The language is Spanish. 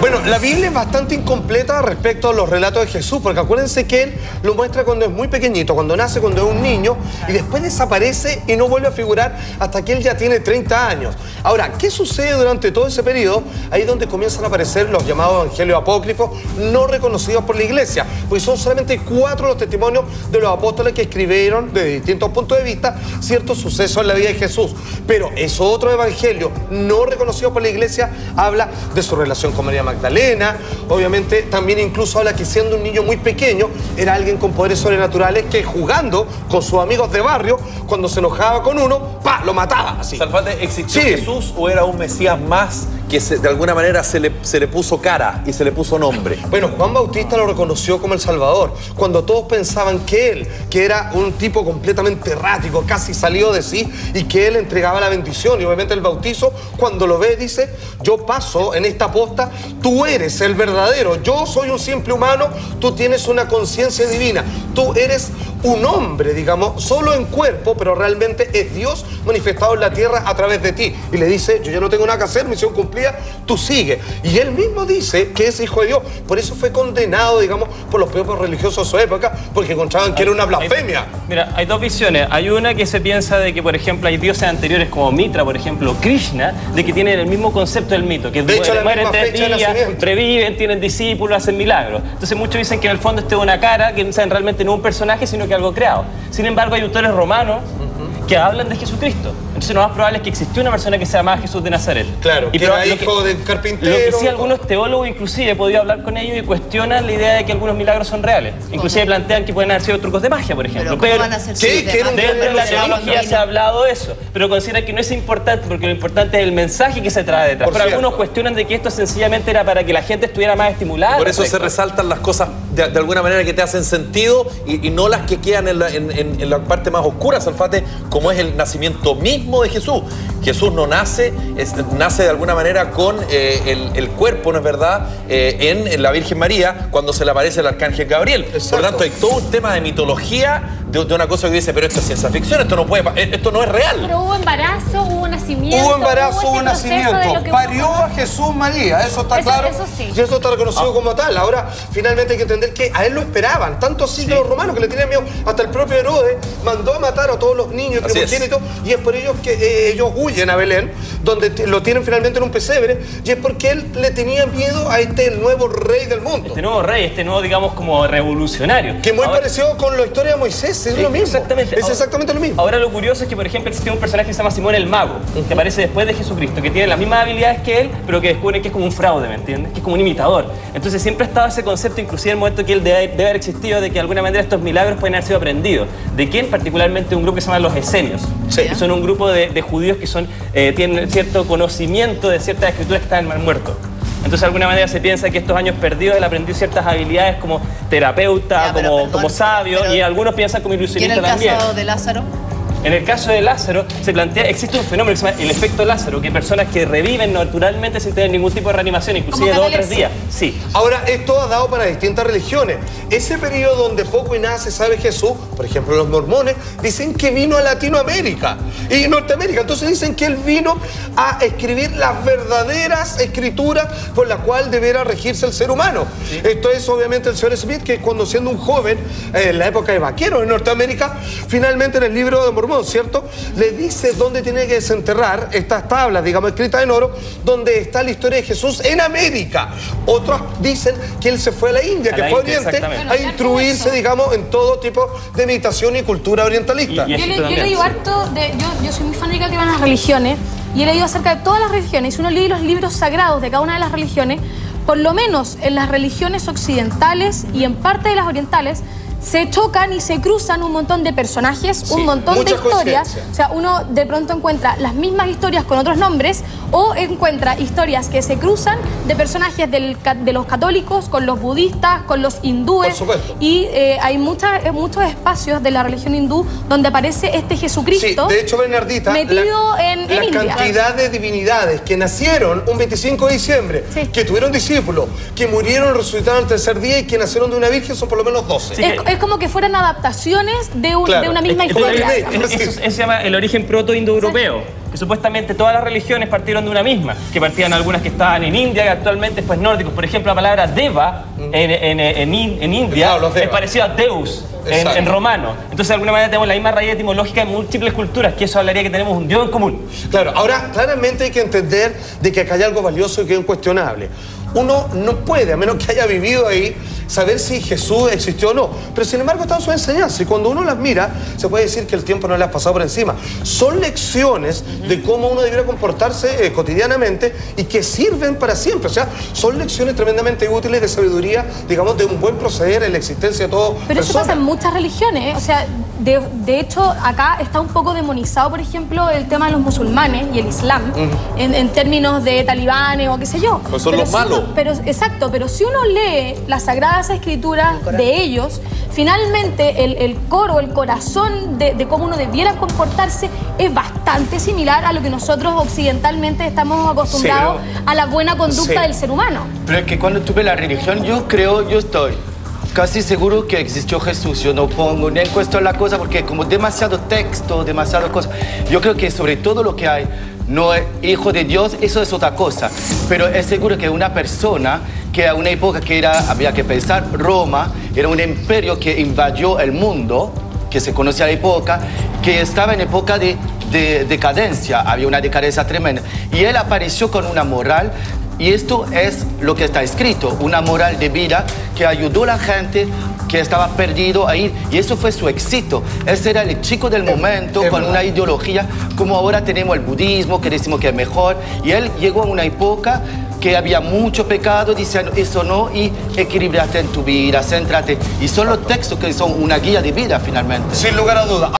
Bueno, la Biblia es bastante incompleta respecto a los relatos de Jesús, porque acuérdense que él lo muestra cuando es muy pequeñito, cuando nace, cuando es un niño, y después desaparece y no vuelve a figurar hasta que él ya tiene 30 años. Ahora, ¿qué sucede durante todo ese periodo? Ahí es donde comienzan a aparecer los llamados evangelios apócrifos, no reconocidos por la iglesia, porque son solamente 4 los testimonios de los apóstoles que escribieron de distintos puntos de vista ciertos sucesos en la vida de Jesús. Pero esos otros evangelios no reconocidos por la iglesia habla de su relación con María Magdalena, obviamente también incluso habla que siendo un niño muy pequeño era alguien con poderes sobrenaturales que jugando con sus amigos de barrio, cuando se enojaba con uno, ¡pa!, lo mataba así. Salfate, ¿existió Jesús o era un Mesías más que de alguna manera se le puso cara y se le puso nombre? Bueno, Juan Bautista lo reconoció como el Salvador, cuando todos pensaban que él, que era un tipo completamente errático, casi salido de sí, y que él entregaba la bendición, y obviamente el bautizo, cuando lo ve, dice: yo paso en esta posta, tú eres el verdadero, yo soy un simple humano, tú tienes una conciencia divina, tú eres un hombre, digamos, solo en cuerpo, pero realmente es Dios manifestado en la tierra a través de ti. Y le dice: yo ya no tengo nada que hacer, misión cumplida, tú sigue. Y él mismo dice que es hijo de Dios. Por eso fue condenado, digamos, por los propios religiosos de su época, porque encontraban que era una blasfemia. Mira, hay dos visiones. Hay una que se piensa de que, por ejemplo, hay dioses anteriores como Mitra, por ejemplo, Krishna, de que tienen el mismo concepto del mito, que de hecho, mueren 3 días, reviven, tienen discípulos, hacen milagros. Entonces muchos dicen que en el fondo este es una cara, que no saben realmente no un personaje, sino que algo creado. Sin embargo, hay autores romanos que hablan de Jesucristo. Entonces lo más probable es que existió una persona que se llamaba Jesús de Nazaret. Claro, y que era hijo del carpintero. Lo que sí, algunos teólogos inclusive he podido hablar con ellos y cuestionan la idea de que algunos milagros son reales. Inclusive plantean que pueden haber sido trucos de magia, por ejemplo. Pero ¿cómo van a ser dentro de la teología se ha hablado de eso, pero consideran que no es importante porque lo importante es el mensaje que se trae detrás. Pero algunos cuestionan de que esto sencillamente era para que la gente estuviera más estimulada. Por eso se resaltan las cosas de alguna manera que te hacen sentido y no las que quedan en la parte más oscura, Salfate, como es el nacimiento mismo de Jesús. Jesús no nace, nace de alguna manera con el cuerpo, ¿no es verdad?, en la Virgen María, cuando se le aparece el arcángel Gabriel. Exacto. Por lo tanto, hay todo un tema de mitología, de una cosa que dice: pero esto es ciencia ficción, esto no es real. Pero hubo embarazo, hubo nacimiento. Hubo embarazo, hubo nacimiento. Parió a Jesús María, eso está claro. Eso sí. Y eso está reconocido como tal. Ahora, finalmente hay que entender que a él lo esperaban. Tanto así que los romanos, que le tenían miedo, hasta el propio Herodes mandó a matar a todos los niños primogénitos, y es por ello que ellos huyen a Belén, donde lo tienen finalmente en un pesebre, y es porque él le tenía miedo a este nuevo rey del mundo. Este nuevo rey, este nuevo, digamos, como revolucionario. Que muy parecido con la historia de Moisés, es lo mismo. Exactamente. Es exactamente lo mismo. Ahora lo curioso es que, por ejemplo, existe un personaje que se llama Simón el Mago, que aparece después de Jesucristo, que tiene las mismas habilidades que él, pero que descubre que es como un fraude, ¿me entiendes? Que es como un imitador. Entonces siempre ha estado ese concepto, inclusive en el momento que él debe haber existido, de que de alguna manera estos milagros pueden haber sido aprendidos. ¿De quién? Particularmente un grupo que se llama los esenios. Sí. Que son un grupo de judíos que tienen cierto conocimiento de ciertas escrituras que están en el Mar Muerto. Entonces, de alguna manera se piensa que estos años perdidos él aprendió ciertas habilidades como terapeuta, como sabio, y algunos piensan como ilusionista también. ¿Y en el caso de Lázaro? En el caso de Lázaro, se plantea, existe un fenómeno que se llama el efecto Lázaro, que personas que reviven naturalmente sin tener ningún tipo de reanimación, inclusive 2 o 3 días. Sí. Ahora, esto ha dado para distintas religiones. Ese periodo donde poco y nada se sabe Jesús, por ejemplo, los mormones dicen que vino a Latinoamérica y Norteamérica. Entonces dicen que él vino a escribir las verdaderas escrituras por las cuales debiera regirse el ser humano. Sí. Esto es obviamente el señor Smith, que cuando siendo un joven, en la época de vaqueros en Norteamérica, finalmente en el libro de Mormón, ¿cierto?, le dice dónde tiene que desenterrar estas tablas, digamos, escritas en oro, donde está la historia de Jesús en América. Otros dicen que él se fue a la India, que fue oriente, a instruirse, digamos, en todo tipo de meditación y cultura orientalista. Yo he leído harto, yo soy muy fanática de las religiones, y he leído acerca de todas las religiones. Si uno lee los libros sagrados de cada una de las religiones, por lo menos en las religiones occidentales y en parte de las orientales, se chocan y se cruzan un montón de personajes, un montón de historias. O sea, uno de pronto encuentra las mismas historias con otros nombres, o encuentra historias que se cruzan de personajes de los católicos con los budistas, con los hindúes. Por supuesto. Y hay muchos espacios de la religión hindú donde aparece este Jesucristo. Sí, de hecho, Bernardita, metido en India. La cantidad de divinidades que nacieron un 25 de diciembre, que tuvieron discípulos, que murieron y resucitaron al tercer día y que nacieron de una virgen, son por lo menos 12. Sí, es como que fueran adaptaciones de una misma historia. Eso se llama el origen proto-indoeuropeo. que supuestamente todas las religiones partieron de una misma, que partían algunas que estaban en India, que actualmente pues nórdicos. Por ejemplo, la palabra Deva en India Claro, los Deva. es parecido a Deus Exacto. en romano. Entonces, de alguna manera tenemos la misma raíz etimológica en múltiples culturas, que eso hablaría que tenemos un Dios en común. Claro, ahora claramente hay que entender de que acá hay algo valioso y que es incuestionable. Uno no puede, a menos que haya vivido ahí, saber si Jesús existió o no. Pero sin embargo están sus enseñanzas y cuando uno las mira, se puede decir que el tiempo no le ha pasado por encima. Son lecciones de cómo uno debiera comportarse cotidianamente y que sirven para siempre. O sea, son lecciones tremendamente útiles de sabiduría, digamos, de un buen proceder en la existencia de todo. Pero eso pasa en muchas religiones, ¿eh? O sea, de hecho, acá está un poco demonizado, por ejemplo, el tema de los musulmanes y el islam, en términos de talibanes o qué sé yo. Pues son los malos. Exacto, pero si uno lee las Sagradas Escrituras de ellos, finalmente el coro, el corazón de cómo uno debiera comportarse es bastante similar a lo que nosotros occidentalmente estamos acostumbrados a la buena conducta del ser humano. Pero es que cuando tuve la religión, yo estoy casi seguro que existió Jesús. Yo no pongo ni en cuestión la cosa porque como demasiado texto, demasiado cosas. Yo creo que sobre todo lo que hay, no es hijo de Dios, eso es otra cosa. Pero es seguro que una persona que a una época que había que pensar, Roma era un imperio que invadió el mundo, que se conocía a la época, que estaba en época de decadencia, había una decadencia tremenda. Y él apareció con una moral. Y esto es lo que está escrito, una moral de vida que ayudó a la gente que estaba perdido a ir. Y eso fue su éxito. Ese era el chico del momento con una ideología, como ahora tenemos el budismo, que decimos que es mejor. Y él llegó a una época que había mucho pecado, diciendo eso no, y equilíbrate en tu vida, céntrate. Y son los textos que son una guía de vida finalmente. Sin lugar a dudas.